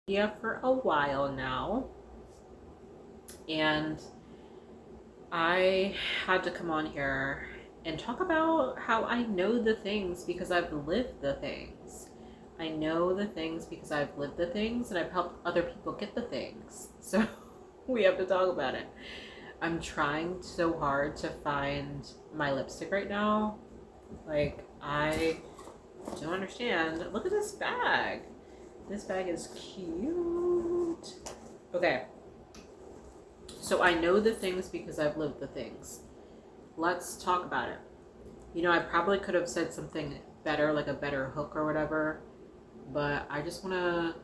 media for a while now, and I had to come on here and talk about how I know the things because I've lived the things. I know the things because I've lived the things and I've helped other people get the things. So we have to talk about it. I'm trying so hard to find my lipstick right now. Like, I don't understand. Look at this bag. This bag is cute. Okay. So I know the things because I've lived the things. Let's talk about it. You know, I probably could have said something better, like a better hook or whatever, but I just want to,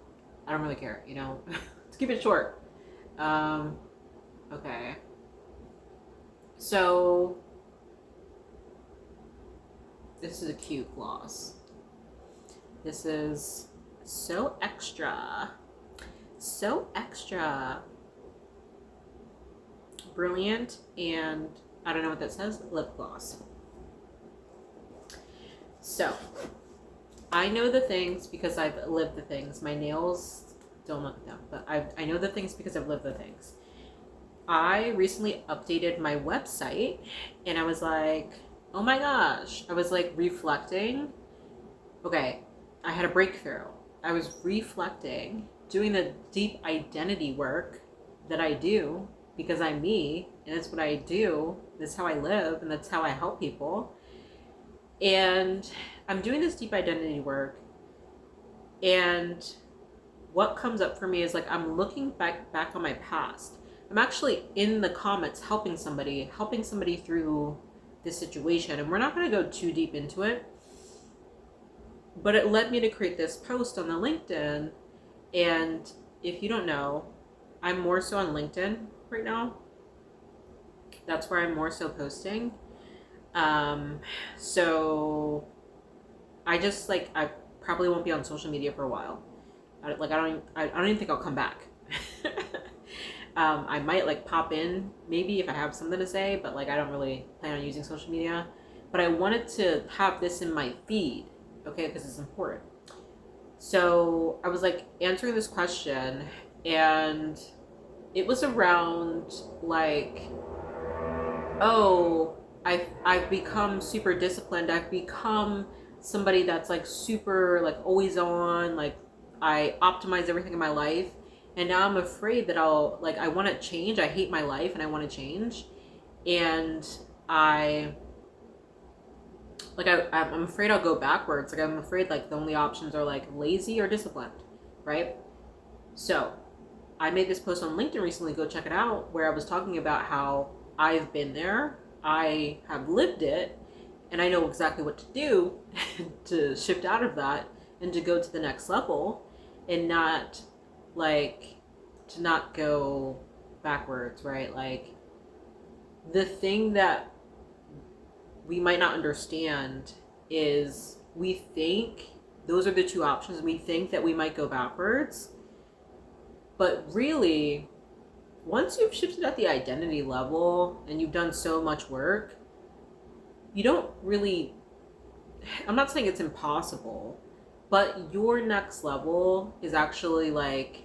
I don't really care, you know? Let's keep it short. Okay. So, this is a cute gloss. This is so extra. So extra. Brilliant, and I don't know what that says, lip gloss. So, I know the things because I've lived the things. My nails, don't look at them, but I know the things because I've lived the things. I recently updated my website, and I was like, oh my gosh. I was like reflecting. Okay, I had a breakthrough. I was reflecting, doing the deep identity work that I do because I'm me, and that's what I do. That's how I live, and that's how I help people. And I'm doing this deep identity work, and what comes up for me is like I'm looking back on my past. I'm actually in the comments helping somebody through this situation, and we're not going to go too deep into it, but it led me to create this post on the LinkedIn. And if you don't know, I'm more so on LinkedIn right now. That's where I'm more so posting. So I just like, I probably won't be on social media for a while. I don't even think I'll come back. I might like pop in maybe if I have something to say, but like I don't really plan on using social media. But I wanted to have this in my feed, okay, because it's important. So I was like answering this question, and it was around like, oh, I've become super disciplined. I've become somebody that's like super like always on, like I optimize everything in my life. And now I'm afraid that I want to change. I hate my life and I want to change. And I I'm afraid I'll go backwards. Like I'm afraid like the only options are like lazy or disciplined, right? So I made this post on LinkedIn recently, go check it out, where I was talking about how I've been there, I have lived it, and I know exactly what to do to shift out of that and to go to the next level, and not like to not go backwards, right? Like the thing that we might not understand is we think those are the two options. We think that we might go backwards, but really, once you've shifted at the identity level and you've done so much work, you don't really, I'm not saying it's impossible, but your next level is actually like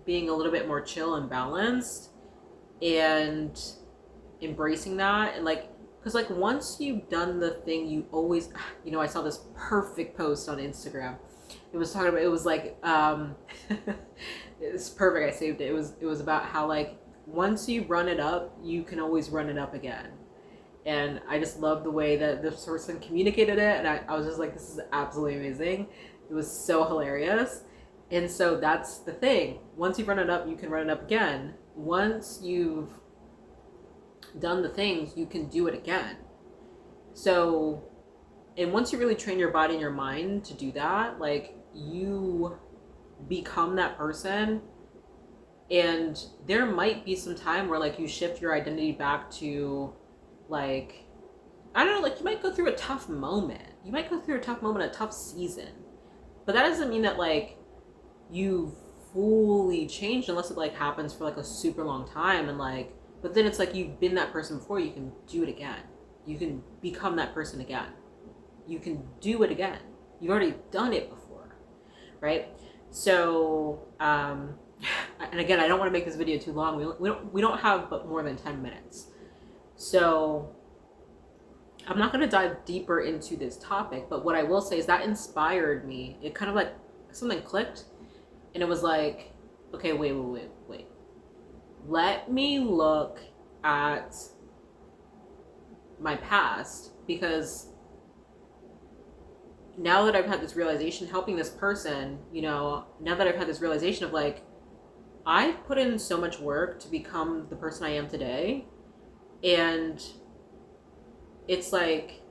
being a little bit more chill and balanced and embracing that. And like, because like once you've done the thing, you always, you know, I saw this perfect post on Instagram. It was talking about, it was like, it's perfect. I saved it. It was about how like once you run it up, you can always run it up again. And I just love the way that this person communicated it. And I was just like, this is absolutely amazing. It was so hilarious. And so that's the thing. Once you've run it up, you can run it up again. Once you've done the things, you can do it again. So, and once you really train your body and your mind to do that, like you become that person. And there might be some time where like you shift your identity back to like, I don't know, like you might go through a tough moment. You might go through a tough moment, a tough season. But that doesn't mean that like you fully changed unless it like happens for like a super long time. And like, but then it's like you've been that person before, you can do it again. You can become that person again. You can do it again. You've already done it before, right? So, and again, I don't want to make this video too long. We don't have but more than 10 minutes. So I'm not going to dive deeper into this topic, but what I will say is that inspired me. It kind of like something clicked, and it was like, okay, wait. Let me look at my past, because now that I've had this realization helping this person, now that I've had this realization of like, I've put in so much work to become the person I am today, and it's like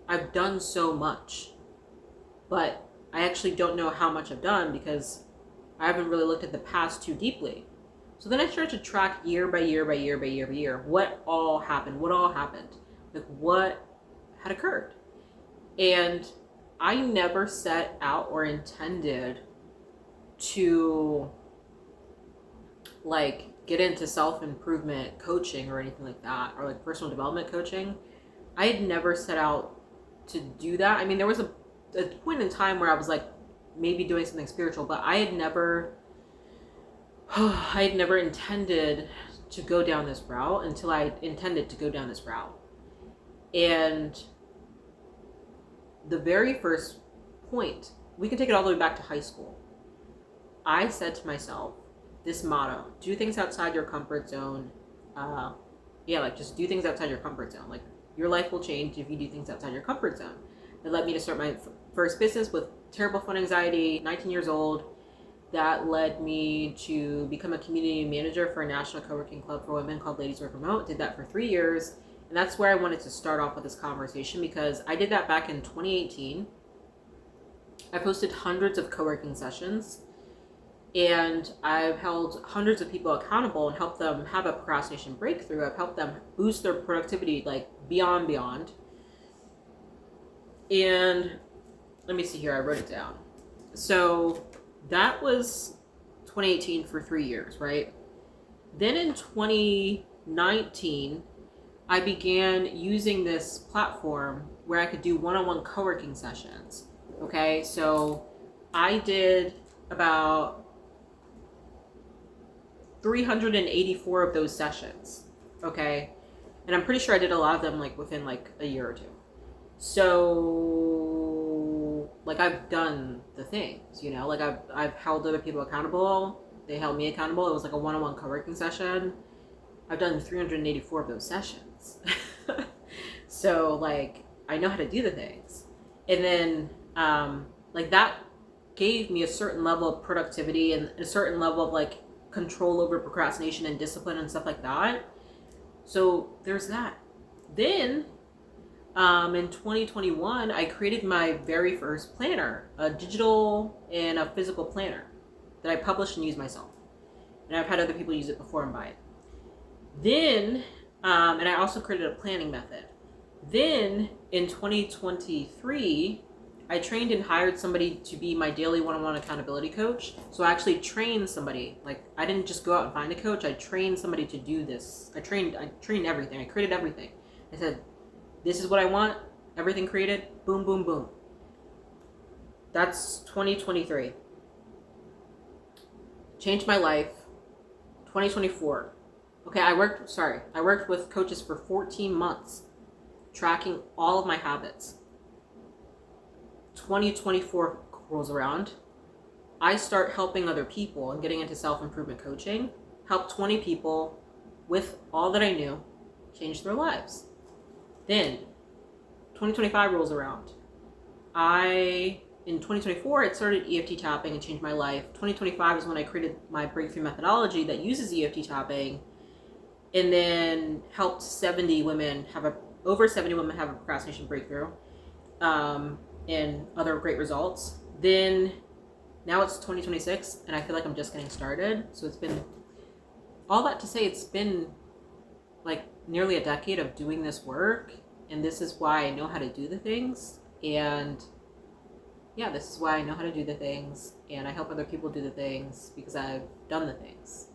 I've done so much, but I actually don't know how much I've done because I haven't really looked at the past too deeply. So then I started to track year by year what all happened, like what had occurred. And I never set out or intended to like get into self-improvement coaching or anything like that, or like personal development coaching. I had never set out to do that. I mean, there was a point in time where I was like maybe doing something spiritual, but I had never intended to go down this route until I intended to go down this route. And the very first point, we can take it all the way back to high school. I said to myself this motto: do things outside your comfort zone. Just do things outside your comfort zone. Like, your life will change if you do things outside your comfort zone. It led me to start my first business with terrible fun anxiety, 19 years old. That led me to become a community manager for a national co-working club for women called Ladies Work Remote. Did that for 3 years. And that's where I wanted to start off with this conversation, because I did that back in 2018. I've hosted hundreds of co-working sessions, and I've held hundreds of people accountable and helped them have a procrastination breakthrough. I've helped them boost their productivity like beyond. And let me see here, I wrote it down. So that was 2018 for 3 years, right? Then in 2019, I began using this platform where I could do one-on-one co-working sessions. Okay, so I did about 384 of those sessions. Okay, and I'm pretty sure I did a lot of them like within like a year or two. So like, I've done the things, like I've held other people accountable. They held me accountable. It was like a one-on-one co-working session. I've done 384 of those sessions. So like, I know how to do the things. And then like, that gave me a certain level of productivity and a certain level of like control over procrastination and discipline and stuff like that. So there's that. Then in 2021, I created my very first planner, a digital and a physical planner that I published and used myself. And I've had other people use it before and buy it. Then, and I also created a planning method. Then in 2023, I trained and hired somebody to be my daily one-on-one accountability coach. So I actually trained somebody. Like, I didn't just go out and find a coach. I trained somebody to do this. I trained everything. I created everything. I said, this is what I want. Everything created. Boom, boom, boom. That's 2023. Changed my life. 2024. Okay, I worked with coaches for 14 months, tracking all of my habits. 2024 rolls around. I start helping other people and getting into self-improvement coaching. Helped 20 people with all that I knew change their lives. Then 2025 rolls around. In 2024, I started EFT tapping and changed my life. 2025 is when I created my breakthrough methodology that uses EFT tapping, and then helped over 70 women have a procrastination breakthrough, and other great results. Then now it's 2026, and I feel like I'm just getting started. So it's been all that to say, it's been like nearly a decade of doing this work, and this is why I know how to do the things. And yeah, this is why I know how to do the things, and I help other people do the things because I've done the things.